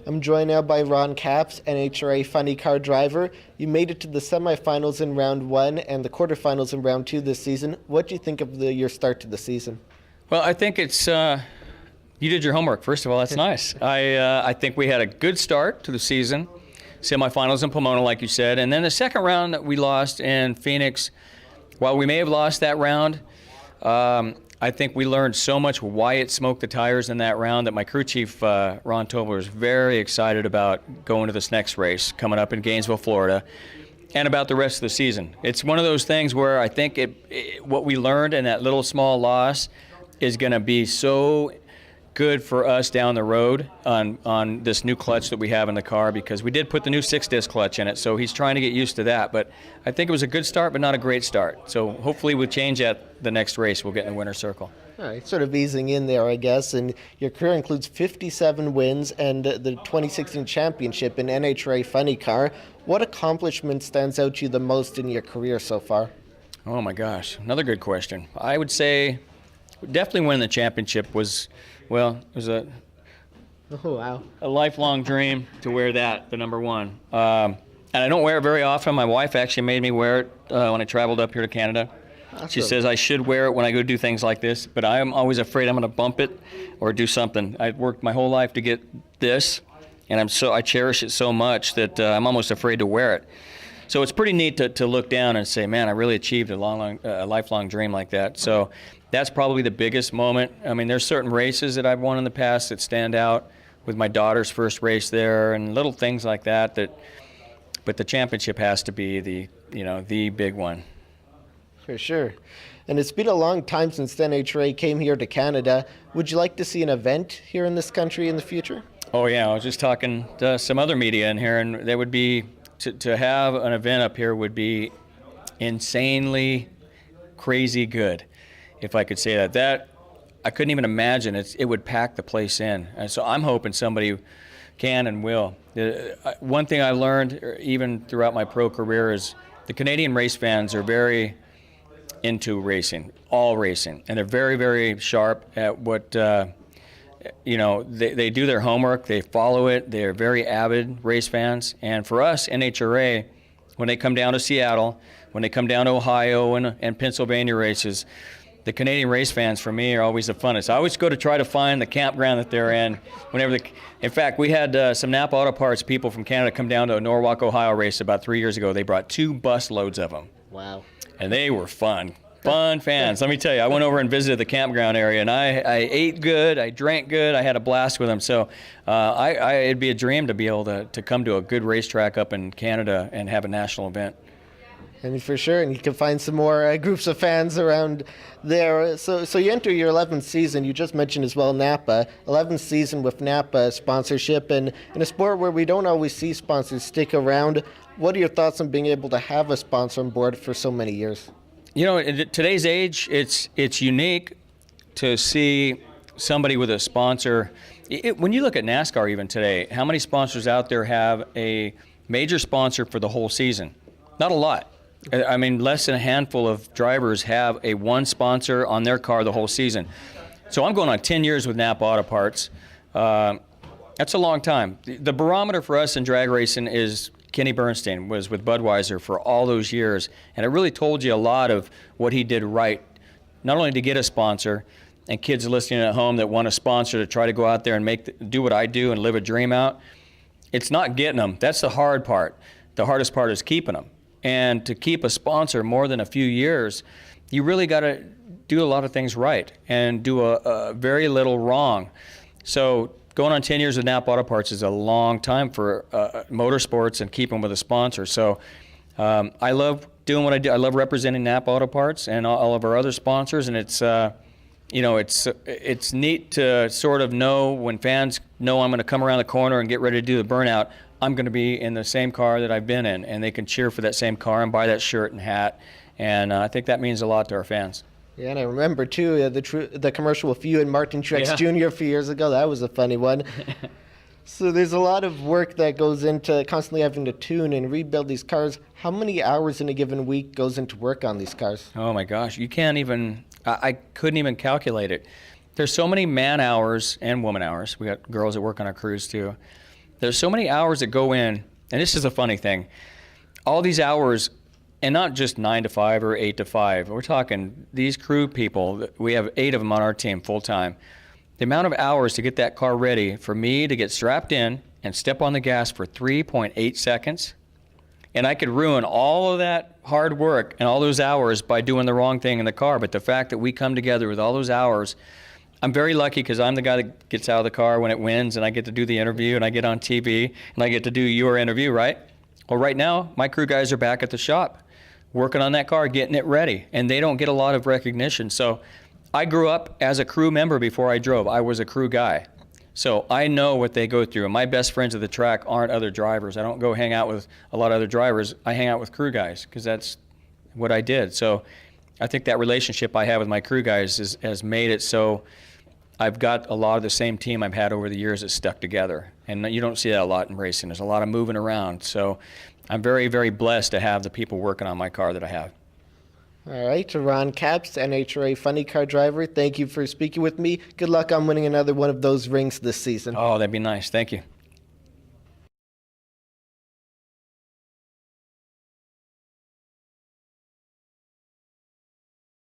I'm joined now by Ron Capps, NHRA Funny Car driver. You made it to the semifinals in round 1 and the quarterfinals in round 2 this season. What do you think of your start to the season? Well, I think it's you did your homework. First of all, that's nice. I think we had a good start to the season. Semifinals in Pomona, like you said, and then the second round that we lost in Phoenix. While we may have lost that round, I think we learned so much why it smoked the tires in that round that my crew chief, Ron Tobler, is very excited about going to this next race coming up in Gainesville, Florida, and about the rest of the season. It's one of those things where I think what we learned in that little small loss is going to be so good for us down the road on this new clutch that we have in the car, because we did put the new 6-disc clutch in it, so he's trying to get used to that. But I think it was a good start, but not a great start. So hopefully we'll change at the next race. We'll get in the winner's circle. All right, sort of easing in there, I guess. And your career includes 57 wins and the 2016 championship in NHRA Funny Car. What accomplishment stands out to you the most in your career so far? Oh my gosh, another good question. I would say definitely winning the championship was, well, it was a lifelong dream to wear that, the number 1. And I don't wear it very often. My wife actually made me wear it when I traveled up here to Canada. Awesome. She says I should wear it when I go do things like this, but I am always afraid I'm going to bump it or do something. I've worked my whole life to get this, and I cherish it so much that I'm almost afraid to wear it. So it's pretty neat to look down and say, man, I really achieved a lifelong dream like that. So that's probably the biggest moment. I mean, there's certain races that I've won in the past that stand out, with my daughter's first race there and little things like that. But the championship has to be the big one. For sure. And it's been a long time since the NHRA came here to Canada. Would you like to see an event here in this country in the future? Oh yeah, I was just talking to some other media in here, and that would be to have an event up here would be insanely crazy good, if I could say that. That I couldn't even imagine. It would pack the place in. And so I'm hoping somebody can and will. One thing I learned even throughout my pro career is the Canadian race fans are very into racing, all racing, and they're very, very sharp at what they do their homework, they follow it, they're very avid race fans. And for us, NHRA, when they come down to Seattle, when they come down to Ohio and Pennsylvania races, the Canadian race fans, for me, are always the funnest. I always go to try to find the campground that they're in. In fact, we had some Napa Auto Parts people from Canada come down to a Norwalk, Ohio race about 3 years ago. They brought 2 bus loads of them. Wow. And they were fun fans. Let me tell you, I went over and visited the campground area, and I ate good, I drank good, I had a blast with them. So it'd be a dream to be able to come to a good racetrack up in Canada and have a national event. And for sure, and you can find some more groups of fans around there. So you enter your 11th season. You just mentioned as well Napa, 11th season with Napa sponsorship, and in a sport where we don't always see sponsors stick around. What are your thoughts on being able to have a sponsor on board for so many years? You know, in today's age, it's unique to see somebody with a sponsor. When you look at NASCAR even today, how many sponsors out there have a major sponsor for the whole season? Not a lot. I mean, less than a handful of drivers have one sponsor on their car the whole season. So I'm going on 10 years with Napa Auto Parts. That's a long time. The barometer for us in drag racing is Kenny Bernstein was with Budweiser for all those years, and it really told you a lot of what he did right, not only to get a sponsor, and kids listening at home that want a sponsor to try to go out there and do what I do and live a dream out. It's not getting them. That's the hard part. The hardest part is keeping them. And to keep a sponsor more than a few years, you really got to do a lot of things right and do a very little wrong. So going on 10 years with Napa Auto Parts is a long time for motorsports and keeping with a sponsor. So I love doing what I do. I love representing Napa Auto Parts and all of our other sponsors, and it's neat to sort of know when fans know I'm going to come around the corner and get ready to do the burnout, I'm going to be in the same car that I've been in, and they can cheer for that same car and buy that shirt and hat. And I think that means a lot to our fans. Yeah, and I remember, too, the commercial with you and Martin Truex Jr. a few years ago. That was a funny one. So there's a lot of work that goes into constantly having to tune and rebuild these cars. How many hours in a given week goes into work on these cars? Oh, my gosh. You can't even – I couldn't even calculate it. There's so many man hours and woman hours. We got girls that work on our crews, too. There's so many hours that go in, and this is a funny thing. All these hours, and not just 9 to 5 or 8 to 5. We're talking these crew people. We have 8 of them on our team full time. The amount of hours to get that car ready for me to get strapped in and step on the gas for 3.8 seconds. And I could ruin all of that hard work and all those hours by doing the wrong thing in the car. But the fact that we come together with all those hours, I'm very lucky because I'm the guy that gets out of the car when it wins, and I get to do the interview, and I get on TV, and I get to do your interview, right? Well, right now, my crew guys are back at the shop working on that car, getting it ready, and they don't get a lot of recognition. So I grew up as a crew member before I drove. I was a crew guy. So I know what they go through. And my best friends at the track aren't other drivers. I don't go hang out with a lot of other drivers. I hang out with crew guys because that's what I did. So I think that relationship I have with my crew guys has made it so I've got a lot of the same team I've had over the years that's stuck together. And you don't see that a lot in racing. There's a lot of moving around. So I'm very, very blessed to have the people working on my car that I have. All right, Ron Capps, NHRA Funny Car driver, thank you for speaking with me. Good luck on winning another one of those rings this season. Oh, that'd be nice. Thank you.